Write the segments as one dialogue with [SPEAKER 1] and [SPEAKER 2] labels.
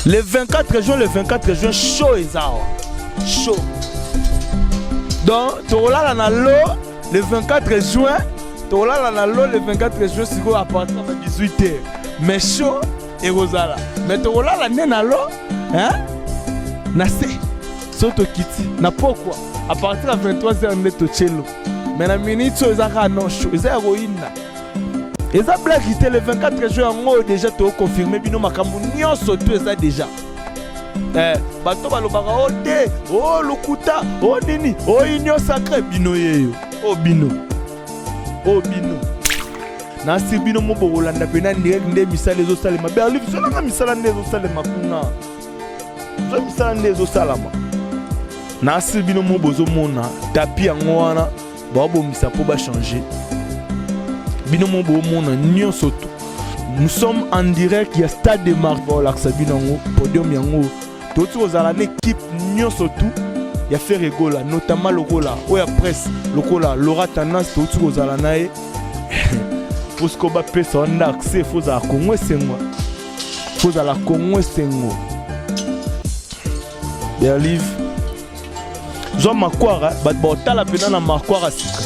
[SPEAKER 1] Le 24 juin, chaud et ça. Chaud. Donc, Torola na lo, le 24 juin, Torola na lo, le 24 juin, c'est quoi à partir de 18h. Mais chaud et Rosala. Mais Torola la na lo, hein? Na se, soto kiti, na pourquoi? À partir de 23h, on est au cello. Mais la minute, ils ont non chaud, ils ont héroïne. Ils ont blagué le 24 juin, on a déjà tout confirmé, bino makambu nyon soto ça déjà. Bato balobaka o te, o lukuta, o nini, o union sacré bino yeyo, o bino. O bino. Na si bino mo bolanda pena direct nde misala ezo salema. Be ali biso na misala nde ezo salema kuna. Zo misala nde ezo salama. Na si bino mo bozo mona, tapi yango wana ba bomisa po ba changer. Bino mo bo mona nyon soto. Nous sommes en direct, il y a Stade de Marvel, Laksabinango, Podium Yango. Tout aux à l'équipe, Nyon surtout, il y a fait rigola, notamment le Gola, ou la presse, le Gola, Laura Tanas, tout aux à la naïe. Faut ce qu'on va payer son accès, faut à la Congo, c'est moi. Faut à la Congo, c'est moi. Des livres. Jean Makwara, bat baotala pena na Makwara sika.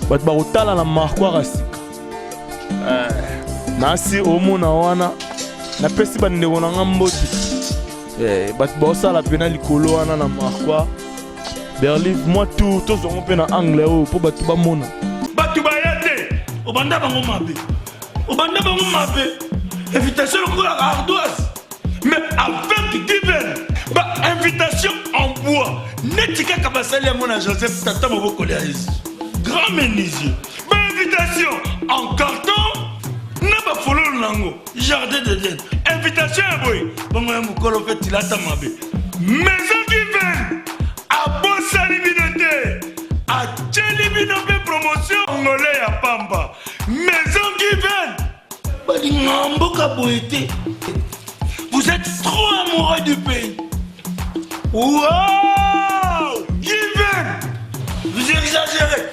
[SPEAKER 1] Bat baotala na Makwara sika. Nasi omona wana na pesi bande wona ngamboti bat bossa la pena likolo wana na Marquois Berlin moi tout zongo pe na anglais o po batu ba mona batu ba yate obanda bango mabe invitation ko la ardoise mais avec divin ba invitation en bois netika kabasali ya mona Joseph tata maboko ya grand menuisier ba invitation en carton. Naba follow nango jardin de Dieu invitation à boy bongo ya mukolo fait tilata mabe maison divine a bossa libinote a tcheli binope promotion ngolé ya pamba maison divine bali ngamboka boité vous êtes trop amoureux du pays. Wow divine vous exagérez,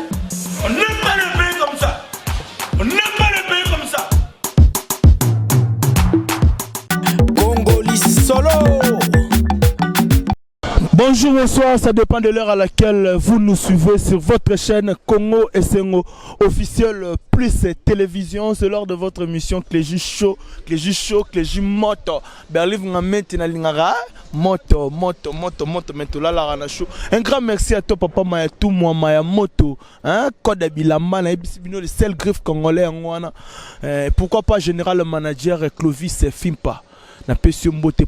[SPEAKER 1] on n'aime pas le pays comme ça, on n'aime pas le pays comme ça. Solo. Bonjour, bonsoir, ça dépend de l'heure à laquelle vous nous suivez sur votre chaîne Congo Essengo officiel plus télévision. C'est l'heure de votre émission Cléji Show, Cléji Moto. Berlin vous maintenant lingara moto maintenant là la show. Un grand merci à toi papa Maya tout moi Maya moto hein code bilamba na ebisibino le seul griffe congolais en wana. Pourquoi pas général manager Clovis Fimpa.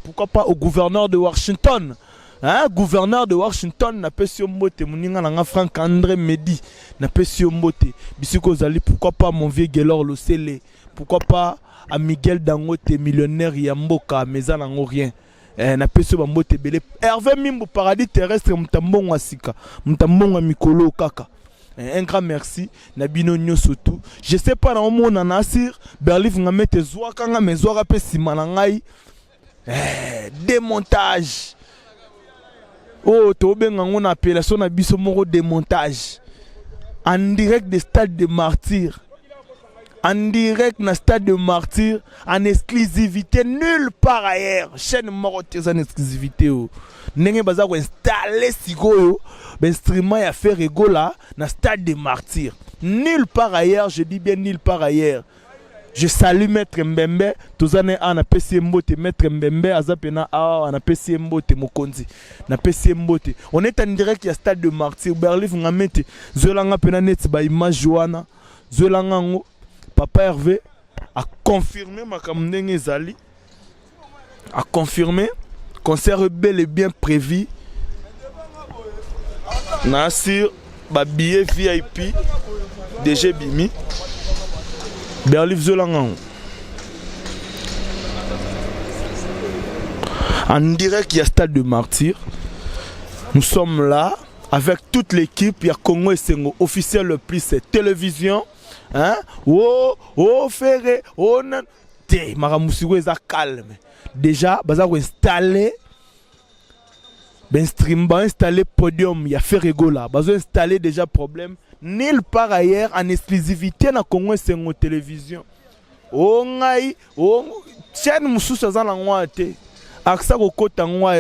[SPEAKER 1] Pourquoi pas au gouverneur de Washington, hein? Gouverneur de Washington n'a pas si mbote muninga na Franck André Medi n'a pas si mbote bisiko zali pourquoi pas mon vieux Gelor Losele, pourquoi pas à Miguel Dangote millionnaire Yamboka meza na rien n'a pas si mbote belé Hervé Mimbo paradis terrestre mtambonga sika mtambonga mikolo kaka. Un grand merci Nabino Nyosotu. Je sais pas na mon Nasir Berlin nga mette zwaka nga mezwaka pe simana ngai démontage. Oh tobenga ngona appellation na biso moko démontage en direct des stades de martyrs. En direct na stade de martyrs en exclusivité nulle part ailleurs. Chaîne Morotes en exclusivité oh. Nenge baza ko installer sikoyo instrument ya faire rigola na stade de martyrs. Nulle part ailleurs, je dis bien nulle part ailleurs. Je salue Maître Mbembe, tozane a na PC Mbote, Maître Mbembe azapena a na PC Mbote Mokonzi, na PC Mbote. On est en direct ya stade de martyrs. Berlin ngamete zolanga pena net ba image Joana, zolanga ngo Papa Hervé a confirmé makamndenge zali, a confirmé concert bel et bien prévu. Nasir ba billet VIP DG Bimi Berlin Zolangan en direct il y a stade de martyrs. Nous sommes là avec toute l'équipe. Il y a Congo Essengo officiel le plus télévision hein oh ferré oh nan te maramusigo eza calme déjà baza ko installer ben stream ba installer podium il y a fait rigola bazo installer déjà problème nulle part ailleurs en exclusivité na Congo Essengo télévision oh ngai oh chaîne mususu za na ngwate aksa kokota ngwa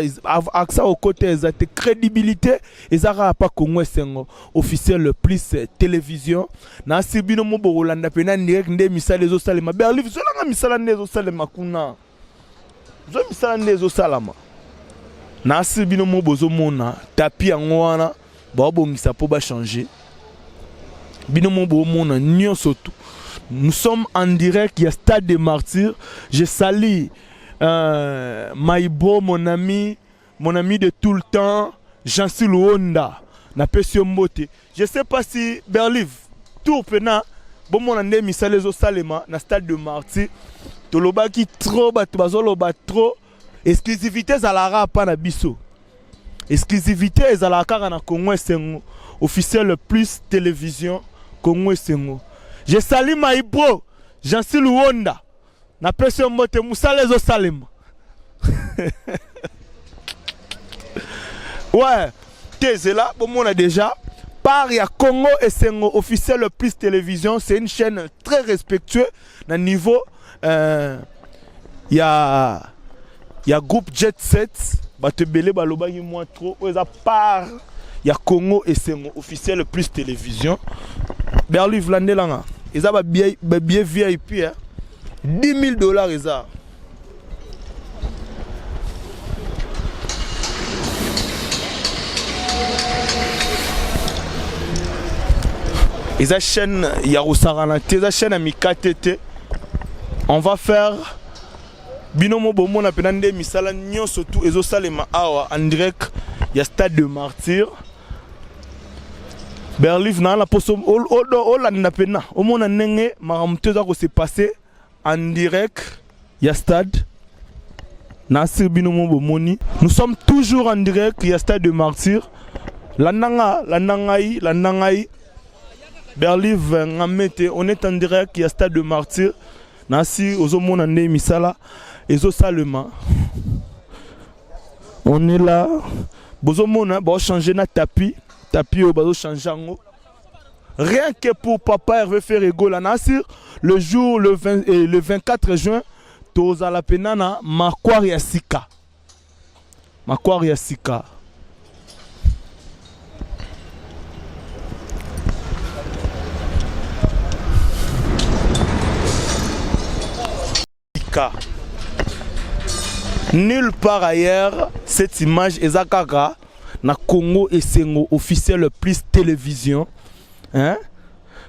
[SPEAKER 1] aksa kokota ezate crédibilité ezaka pa Congo sengo officiel plus télévision na sibino mo bolanda pena direct nde misala ezo salema Berlive zolanga misala nde ezo salema kuna zo misala nde ezo salama na sibino mo bozo mona tapi yango wana ba bongisa po ba changer bino mo bo mona nyonso tout. Nous sommes en direct, il y a Stade des Martyrs. Je salue Maïbo, mon ami de tout le temps, Jean-Sil Honda, na Pesio Mbote. Je ne sais pas si Berlive, tout pena, bon mon ande misale zo salema na Stade des Martyrs. Toloba ki trop bazoloba trop. Exclusivité zalara pa na biso. Exclusivité zalaka na Congo Sengo. Officiel plus télévision Congo Sengo. Je salue Maïbo, Jean-Sil Honda. Na pression mote musale zo salema. Ouais, t'es là, bon on a déjà. Par ya Congo et Sengo officiel plus télévision, c'est une chaîne très respectueuse na niveau y a groupe Jet Set, ba te belé baloba yi moins trop. Oza par ya Congo et Sengo officiel plus télévision. Berlive landé là. Ils ont bien VIP, hein? $10,000 ils ont. Ils ont chaîne Yarousaranate, ils ont chaîne Amika TT. On va faire Binomo Bomo na penande misala nyon surtout ezo salema awa en direct. Il y a Stade de Martyrs. Berlive na la poso Hollande pena au monde nenge maramteza ko se passer en direct il y a Stade na Sirbinomo Bomoni. Nous sommes toujours en direct, il y a Stade de Martyrs. La nangai Berlive ngamete, on est en direct, il y a Stade de Martyrs. Nasi ozomona ne misala ezo salema. On est là. Bozomona ba changer na tapis au bazo changer. Rien que pour papa Hervé Ferrego là Nasir le jour le 24 juin toza la penana Makwari Sika. Makwari Sika. Nulle part ailleurs cette image ezakaka na Congo et Sengo officiel plus télévision hein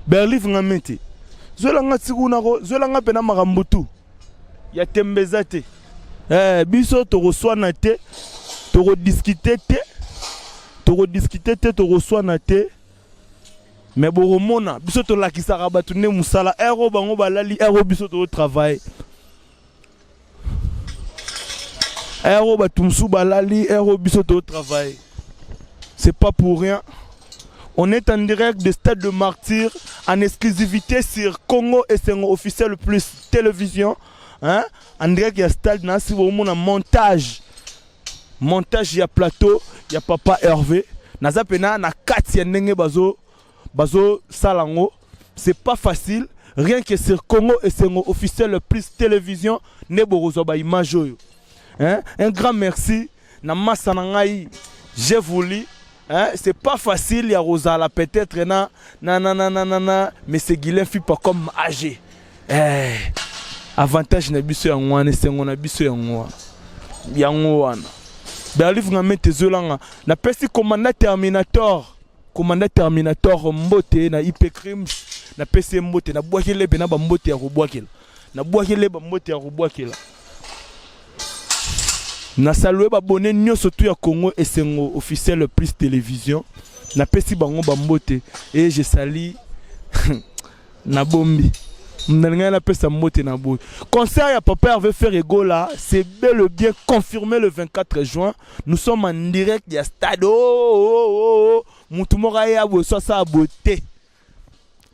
[SPEAKER 1] Berlive ngamete zwelanga tsikuna ko zwelanga pena makambutu ya tembezate biso to reçoit te to rediscuter te to reçoit te mais boromona biso to lakisaka batu ne musala ero bango balali ero biso to travail ero batumsu balali ero biso to travail. C'est pas pour rien. On est en direct de Stade de Martyrs en exclusivité sur Congo et Sengo officiel plus télévision. Hein? En direct, il y a Stade, si vous avez un montage. Montage, il y a plateau, il y a Papa Hervé. Nazapena, na 4 yennenge bazo salango. C'est pas facile. Rien que sur Congo et Sengo officiel plus télévision, neborozoba image. Hein? Un grand merci. Namasanangai, j'ai voulu. Hein? C'est pas facile, il y a Rosala peut-être, mais c'est Guilain fait pas comme âgé. Avantage n'a biso ya ngwane, c'est ngona biso ya ngwa. Ya ngwana. Berlive ngamete zolanga. Na pesi commandant Terminator mbote na IP Crimes. Na pesi mbote na bwakele pe na ba mbote ya robwakela. Na bwakele ba mbote ya robwakela. Na salué ba bonne nyonso tout ya Congo et Sengo officiel plus télévision. Na pesi bango bambote et je salue na bombi. M'nanga na pesa mbote na boy. Concert ya Papa Hervé Ferrego là, c'est bel et bien confirmé le 24 juin. Nous sommes en direct ya Stade. Mutumora ya bo so sa beauté.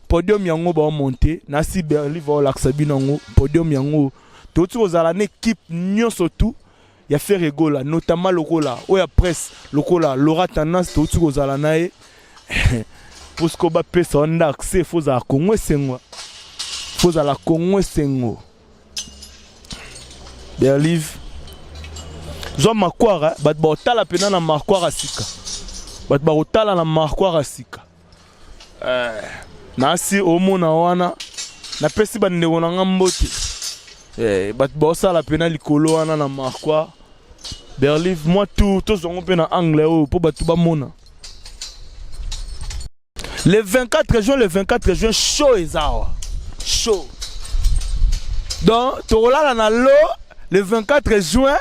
[SPEAKER 1] Podium yango ba monter, na si Berlive va laksabinango, podium yango. Tout ozala une équipe nyonso tout. Il y a Ferrego là, notamment le rôle là, ou la presse, le rôle là, Laura Tendance, tout ce que vous avez pour ce qu'on va payer ça, on a accès, il faut à la Congo Sengo. Berlive. Zo makwara bato baotala pena na makwara sika. Bato baotala na makwara sika. Nasi omona wana na pesi bandeko na ngambote. Bato baosala pena likolo wana na makwara. Berliv moi tout zongo pe na anglais pour bato bamona. Le 24 juin chaud ezawa. Chaud. Donc tola na lo le 24 juin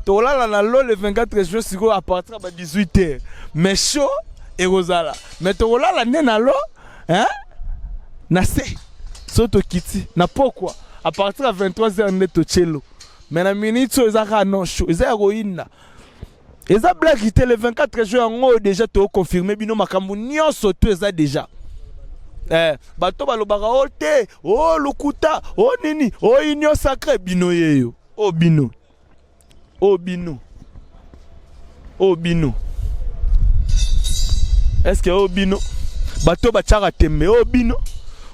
[SPEAKER 1] tola na lo le 24 juin siko à partir de 18h. Mais chaud et rosala. Mais tola la na lo hein na se soto kiti na pourquoi à partir de 23h neto chelo. Mais na minute ezaka non chaud eza héroïne. Eza blague était le 24 juin ngo déjà to confirmé bino makambu nyonso to eza déjà. Bato balobaka o te o lukuta o nini o union sacré bino yeyo o bino est-ce que o bino bato bachaka tembe o bino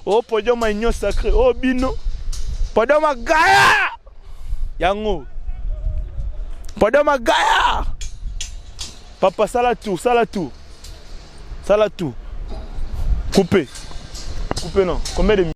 [SPEAKER 1] o podium union sacré o bino podium gaya yango podium gaya papa sala tout coupé non combien de minutes?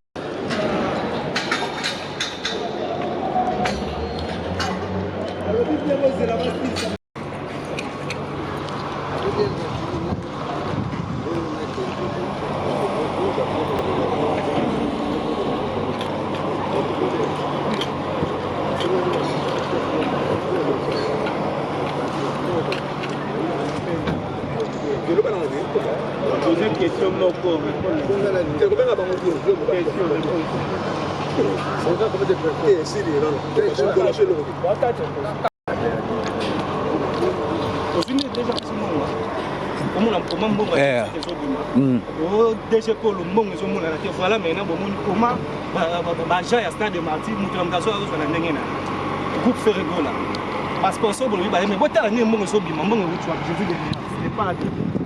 [SPEAKER 2] Question encore.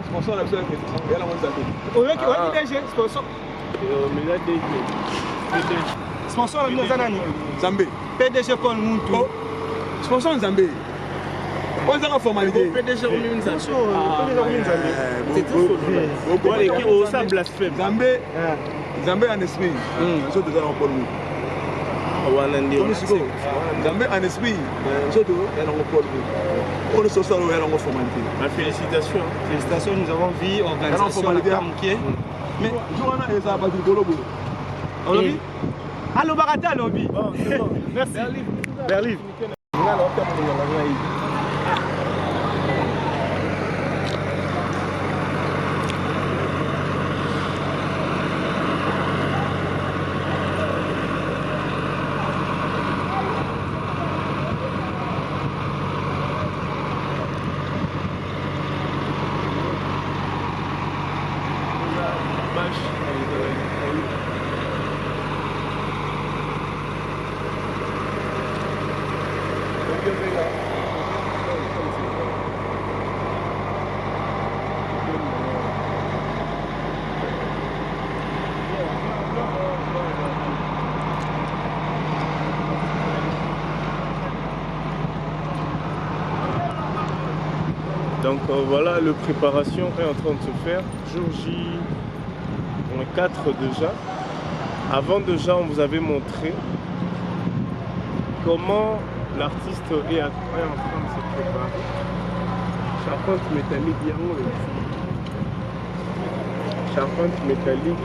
[SPEAKER 2] Sponsor la seule il y a la moitié. Sponsor. Sponsor la Zanani. Zambé. PDG Paul Muntu. Sponsor Zambé. On a la formalité. PDG organisation. C'est tout. On ça blasphème. Zambé. Zambé en esprit. Je te donne en Paul Muntu. Zambé en esprit. Je te donne en Paul Muntu. On est sur ça, on est en formalité. Félicitations. Félicitations, nous avons vu organisation la Kamouké. Mais Johanna et ça va du Bolobo. Allo Barata lobby. Merci. Berliv. Donc voilà, la préparation est en train de se faire. Jour J, on est 4 déjà. Avant déjà, on vous avait montré comment l'artiste est en train de se préparer. Charpente métallique, charpente métallique,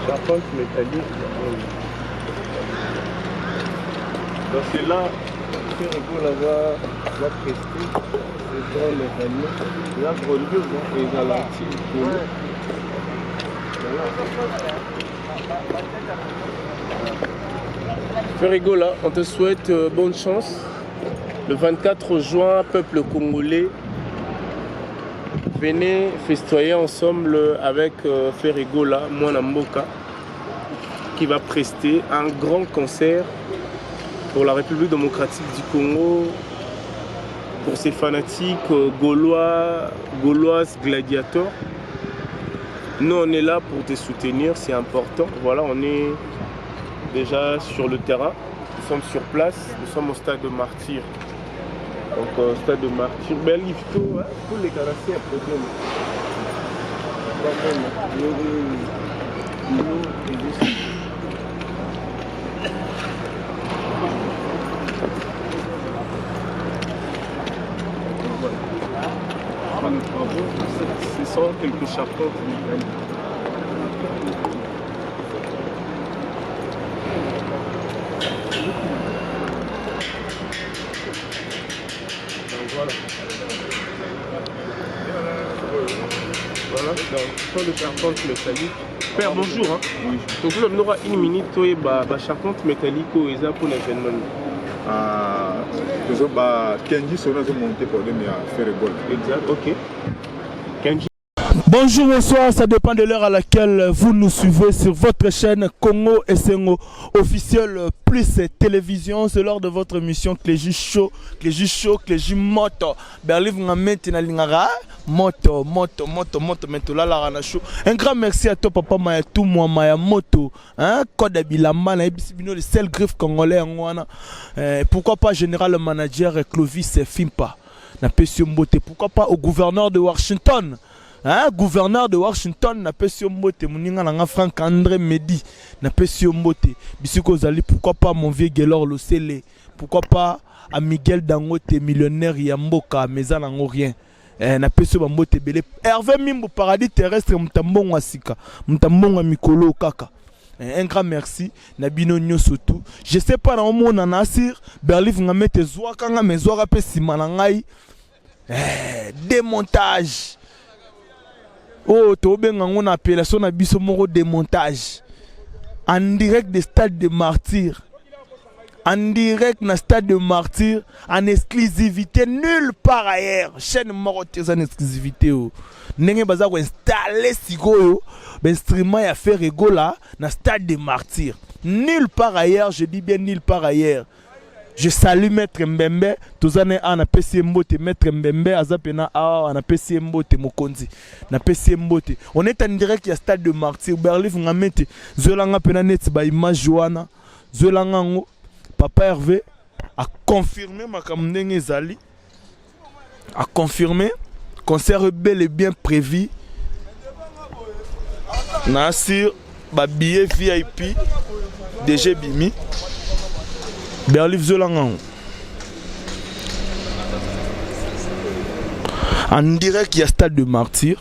[SPEAKER 2] charpente métallique. Donc c'est là que Rigo va prester les grands métalliques. Là, je relève et dans la Rigo là, on te souhaite bonne chance. Le 24 juin, peuple congolais, venez festoyer ensemble avec Ferrigola, Mwana Mboka, qui va prester un grand concert pour la République démocratique du Congo
[SPEAKER 3] pour ces fanatiques gauloises gladiateurs. Nous, on est là pour te soutenir, c'est important. Voilà, on est déjà sur le terrain, nous sommes sur place, nous sommes au stade de Martyr. Donc, stade de Martyr, bel livre, tous les caractères, ce sont quelques charpentes. Voilà, donc le charpente métallique. Père, bonjour. Hein. Oui. Donc nous avons une minute, la charpente métallique pour l'événement.
[SPEAKER 4] Kenji sera monté pour le faire rigole.
[SPEAKER 3] Exact, ok. Kenji.
[SPEAKER 1] Bonjour, bonsoir, ça dépend de l'heure à laquelle vous nous suivez sur votre chaîne Congo Essengo officiel plus télévision. C'est l'heure de votre émission Cléji Show, Cléji Moto. Berlin vous mettez na lingara moto maintenant la show. Un grand merci à toi papa Maya tout moi Maya moto hein code bilamba na ebisibino le seul griffe congolais ngwana. Pourquoi pas général manager Clovis Fimpa na Pesio Mbote, pourquoi pas au gouverneur de Washington. Hein, gouverneur de Washington n'a pas si mbote muninga nanga Franck André Medi n'a pas si mbote bisiko zali, pourquoi pas mon vieux Gelor Losele, pourquoi pas à Miguel Dangote millionnaire Yamboka mais en rien n'a pas si mbote belé Hervé Mimbo paradis terrestre mtambongo asika mtambongo mikolo kaka. Un grand merci Nabino Nyosotu. Je sais pas dans mon anasir Berlif nga mette zoa kanga mais zoa pe simanangai démontage. Oh, on appelle ça un démontage. En direct des stades de Martyr. En direct dans stade de Martyr. En exclusivité nulle part ailleurs. Chaîne Morotiers en exclusivité. N'est pas installé si go. Instrument à faire rigola dans stade de Martyr. Nulle part ailleurs, je dis bien nulle part ailleurs. Je salue Maître Mbembe, tous années à na PC Mbote, Maître Mbembe, Azapena à na PC Mbote, Mokonzi, na PC Mbote. On est en direct, il y a stade de Martyr, Berlif, on a mis Zolanga Penanet, Baïma Joana, Zolangango, Papa Hervé, a confirmé ma kamnenge Zali, a confirmé, concert bel et bien prévu. Nassir, billet VIP, DG Bimi. Berlif Zolangan. En direct, il y a stade de Martyr.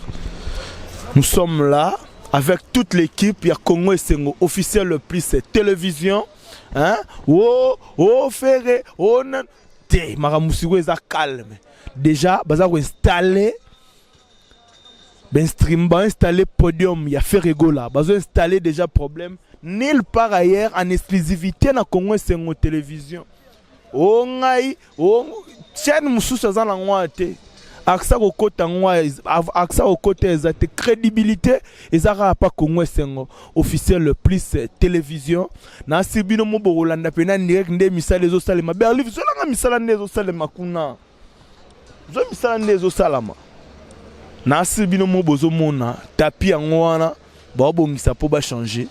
[SPEAKER 1] Nous sommes là avec toute l'équipe. Il y a Congo Essengo officiel plus télévision. Hein? Oh, Ferré, oh, nan. Té, Maramusigo est calme. Déjà, Bazar installé. Ben stream, installé podium. Il y a Ferrego là. Bazar installé déjà problème. Nulle part ailleurs en exclusivité na Congo Essengo télévision. Oh ngai, oh chaîne mususu za na ngwate. Aksa ko kota ngwa, aksa ko kota ezate crédibilité ezaka pa Congo Essengo officiel plus télévision. Na sibino mo bolanda pena direct nde misala ezo salema. Berlif zolanga misala nde ezo salema kuna. Zo misala nde ezo salama. Na sibino mo bozo mona tapi ngwana ba bongisa po ba changer.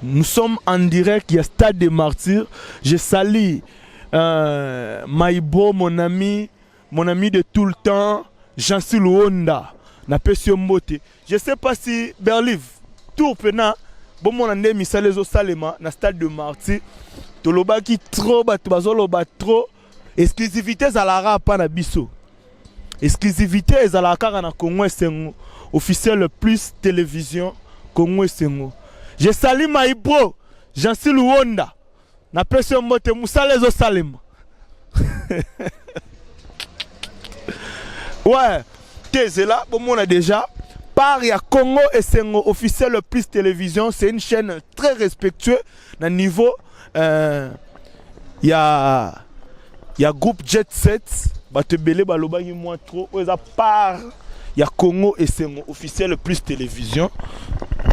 [SPEAKER 1] Nous sommes en direct, il y a stade de Martyr. Je salue Maïbo, mon ami de tout le temps, Jean-Sil Honda, na Pesio Mbote. Je ne sais pas si Berlif, tout pena, bon mon ande misalezo salema, na stade de Martyr. Toloba qui trop, bazoloba trop. Exclusivité zalara pa na biso. Exclusivité zalara na Congo Essengo officiel plus télévision. Congo Essengo. Je salue Maïbro, Jean-Sil Honda. Na Pesio Mbote Moussalezo Salema. Ouais, c'est là, bon, on a déjà. Par ya Congo Essengo officiel plus télévision, c'est une chaîne très respectueuse. Dans le niveau, il y a groupe Jet Set, Batebele Baloba moins trop. Par il y a Congo Essengo officiel plus télévision.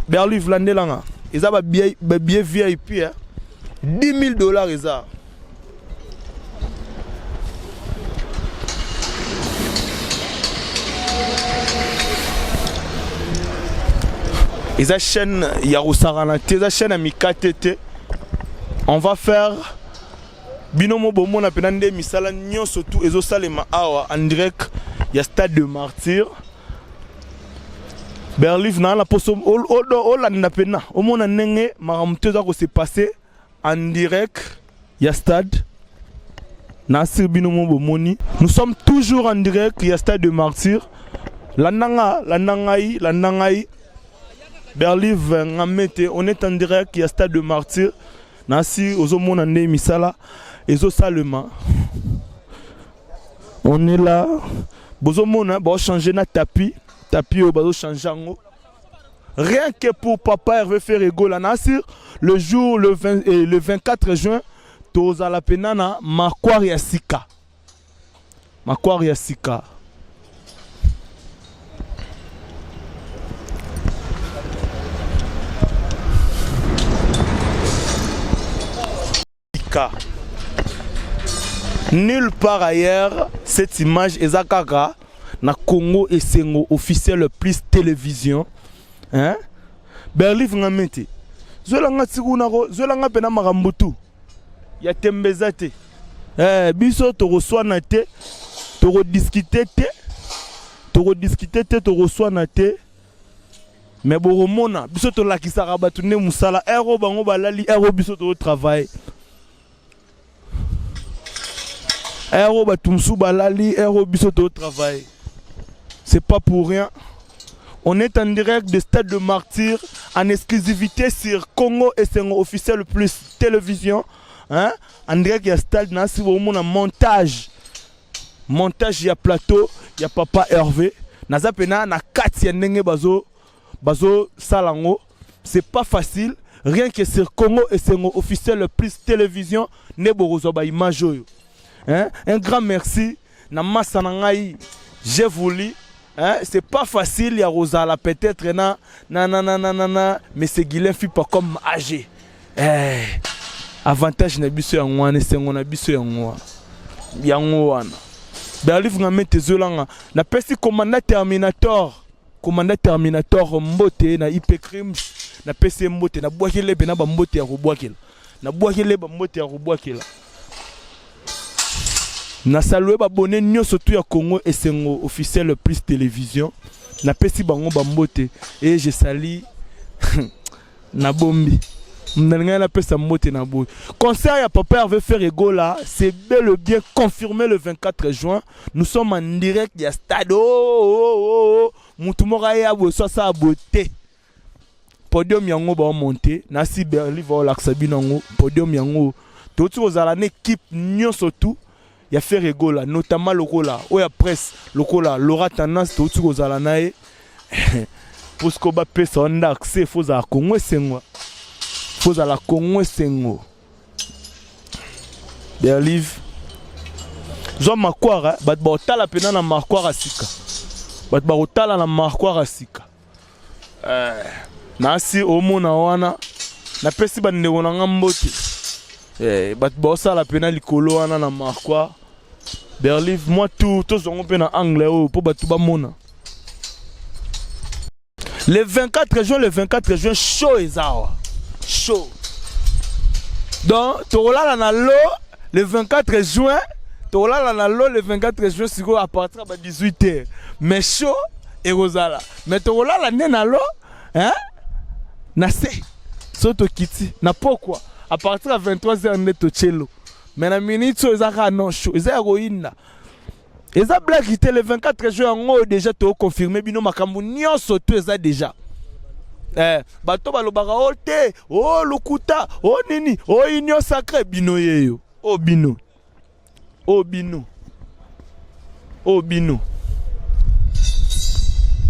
[SPEAKER 1] Berlin Vlandelanga. Ils ont billet VIP. $10 000. Eza chaîne Yarousaranate, eza chaîne Amikatete. On va faire binomo bomo na penande misala nyon surtout ezo salema awa en direct ya stade de martyr. Berliv na la poso o la na pena o mona nenge maramte za ko se passer en direct ya stade na sir binomo bomoni. Nous sommes toujours en direct ya stade de martyr. La nangai Berliv ngamete, on est en direct ya stade de martyr. Nasi ozomona nde misala ezo salema. On est là. Bozomona ba changer na tapis au bazo changer ngo. Rien que pour papa Hervé Ferrego là nasi le jour le 24 juin toza la penana Makwari ya Sika. Makwari ya Sika. Nulle part ailleurs cette image est Zakaka na Congo et Sengo officiel plus télévision hein Berliv ngamete zolanga tsiguna zolanga pena marambutu ya tembezate biso to reçoit na te to rediscuter te to reçoit na te mais boromona biso to lakisa rabatu ne musala ero bango balali ero biso to travail. Aéro batumsu balali, aéro bisoto au travail. C'est pas pour rien. On est en direct de Stade de Martyr en exclusivité sur Congo et Sengo officiel plus télévision. Hein? En direct il y a Stade Nasi un montage. Montage il y a plateau, il y a papa Hervé. Nazapena na 4 nenge bazo salango. C'est pas facile. Rien que sur Congo et Sengo officiel plus télévision ne borozo ba image yo. Hein? Un grand merci. J'ai voulu. Hein? C'est pas facile, il y a Rosala peut-être. Mais c'est Guilain fait pas comme âgé. Avantage n'a biso yangwana, c'est on a biso yangwa. Yangwana. Berliv n'a mette zolanga. Na pesi commandant Terminator. Commandant Terminator mbote na IP crime. Na pesi mbote na boakele bena ba mbote ya roboakela. Na boakele ba mbote ya roboakela. Na salué ba bonné nyo surtout ya Congo et Sengo officiel plus télévision. Na pesi bango bambote et je salue na bombi. Mnanga na pesa mbote na boy. Concert ya papa Hervé Ferrego là, c'est bel et bien confirmé le 24 juin. Nous sommes en direct ya stade. Mutumora ya bo so sa beauté. Podium yango ba monter, na si Berliv va laksabi nango, podium yango. Tout ozala une équipe nyo surtout. Il y a Ferrego là, notamment le là, ou la presse, le là, Laura Tendance, tout ce que vous avez pour ce que vous avez fait, on a accès, il faut à Congo et Sengo. Il faut à la Congo et Sengo. Berliv. Jean Makwara, bat la pena na Makwara Sika. Bat la Makwara Sika. Nasi omo na wana, na pesi ba ndeko na ngambote. Bat bossa la pena likolo wana na Makwara. Berliv, moi tout zongo pe na anglais pour batu ba mona. Le 24 juin, chaud ezawa. Chaud. Donc, torola na lo le 24 juin, torola na lo le 24 juin siko à partir de 18h. Mais chaud et rosala. Mais torola la na lo, hein? Na se soto kiti, na pourquoi? À partir de 23h neto cello. Mais la minute so ezaka non chaud, eza héroïne. Eza blague était le 24 juin on déjà to confirmé bino makambu nyonso to eza déjà. Bato balobaka o te, o lukuta, o nini, o union sacré bino yeyo. O bino. O bino. O bino.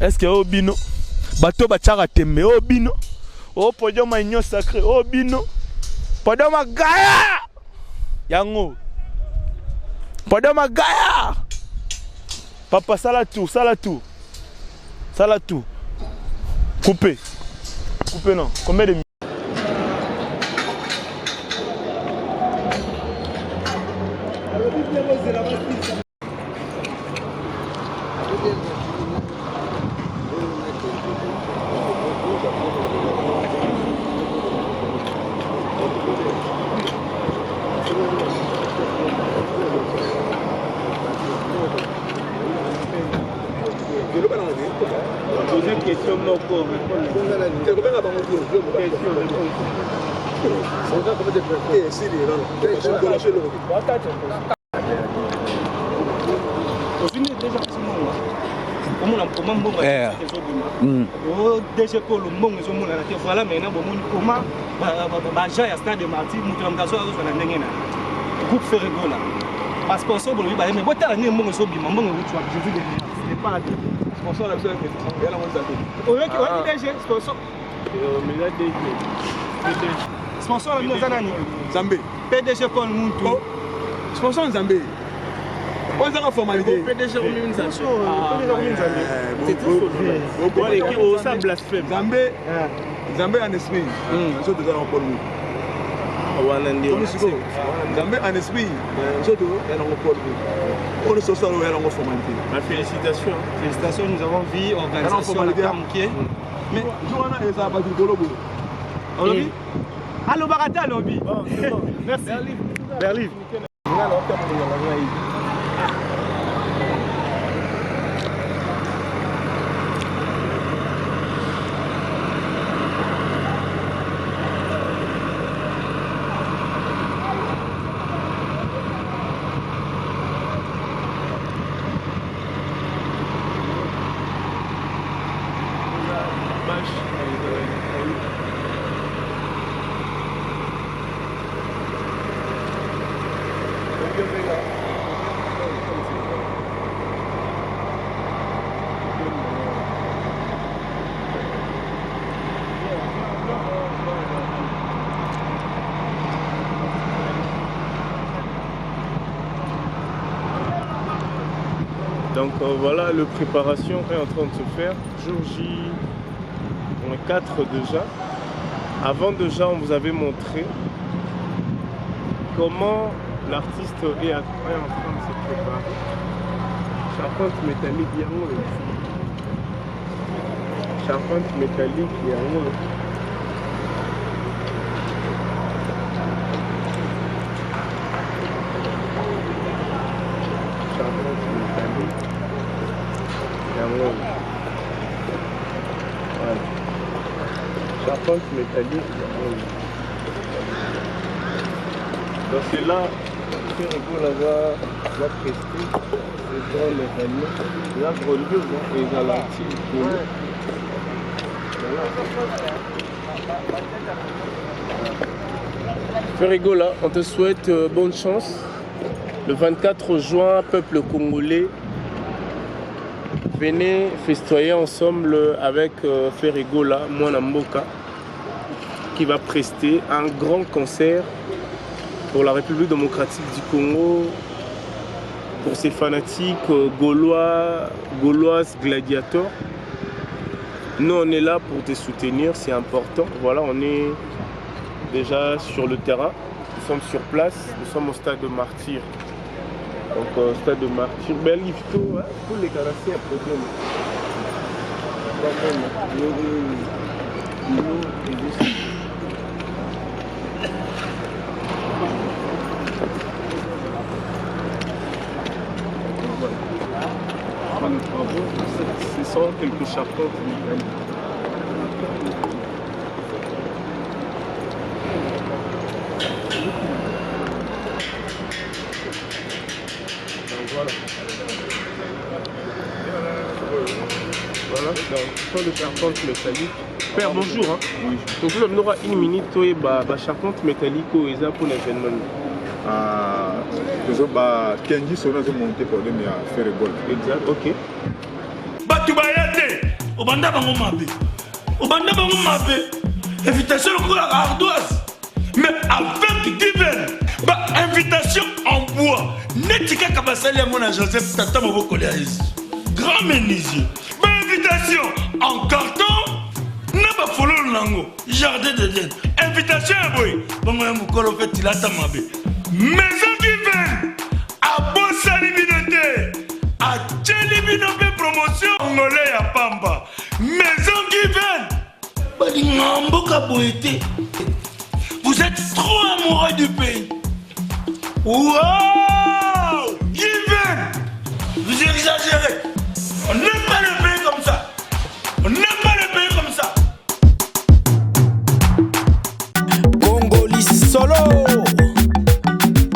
[SPEAKER 1] Est-ce que o bino? Bato bachaka tembe o bino. O podium union sacré o bino. Podium gaya. Yango. Podium gaya. Papa, ça la tout. Coupé. Coupé non. Combien de minutes?
[SPEAKER 2] Voilà maintenant comment Baja ya stade de Martyr mutulamkaso azosana ndenge na groupe Ferrigo là parce que sponsor bolobi ba mais botala ne mbongo so bima mbongo utwa je veux dire c'est pas sponsor la seule que elle a monté oyo ki wani DG sponsor mais là DG sponsor la nous zanani
[SPEAKER 1] Zambé
[SPEAKER 2] PDG Paul Muntu
[SPEAKER 1] sponsor Zambé on a la formalité
[SPEAKER 2] PDG Omi Nzambe c'est tout
[SPEAKER 3] voilà qui au ça blasphème
[SPEAKER 1] Zambé Zambé en esprit so de dans Paul Muntu
[SPEAKER 3] wana ndio
[SPEAKER 1] Zambé en esprit so de dans Paul Muntu on est sur ça on a la formalité
[SPEAKER 3] félicitations
[SPEAKER 2] nous avons vu organisation la Kamké
[SPEAKER 1] mais Joana et ça va du Golobo
[SPEAKER 2] Olobi allo barata lobby merci Berliv
[SPEAKER 3] Donc voilà, la préparation est en train de se faire. Jour J, on est 4 déjà. Avant déjà, on vous avait montré comment l'artiste est en train de se préparer. Charpente métallique, charpente métallique, voilà. Charpente métallique. Donc c'est là que va prester les gens métalliques. Là, pour le lieu, les alentis. Ferrigo, là, on te souhaite bonne chance. Le 24 juin, peuple congolais, venez festoyer ensemble avec Ferrigo, là, Mwana Mboka, qui va prester un grand concert pour la République démocratique du Congo, pour ses fanatiques gauloises, gladiateurs. Nous, on est là pour te soutenir, c'est important. Voilà, on est déjà sur le terrain, nous sommes sur place, nous sommes au stade de Martyr. Donc, stade de Martyr, bel lifto, pour les canasser à problème. Ce sont quelques charpentes métalliques. Voilà, donc le charpente métallique. Père, bonjour. Hein. Oui. Donc nous aurons une minute pour la charpente métallique pour l'événement.
[SPEAKER 4] Kenji sona zo monter problème ya faire gol.
[SPEAKER 3] Exact, ok.
[SPEAKER 5] Batu bayate, obanda bango mabe. Obanda bango mabe. Invitation au la ardoise. Mais avec given, invitation en bois. Netika kabasali mon Joseph Tata Moboko Léaïs. Grand menuisier. Invitation en carton. Na ba follow nango. Jardin de Dieu. Invitation boy. Bongo ya mukolo fait tilata mabe. Maison given. A bossa liminete. A tchelibinope promotion congolais à Pamba. Maison given. Badingamboka boité. Vous êtes trop amoureux du pays. Wow! Given! Vous exagérez. On n'aime pas le pays comme ça. On n'aime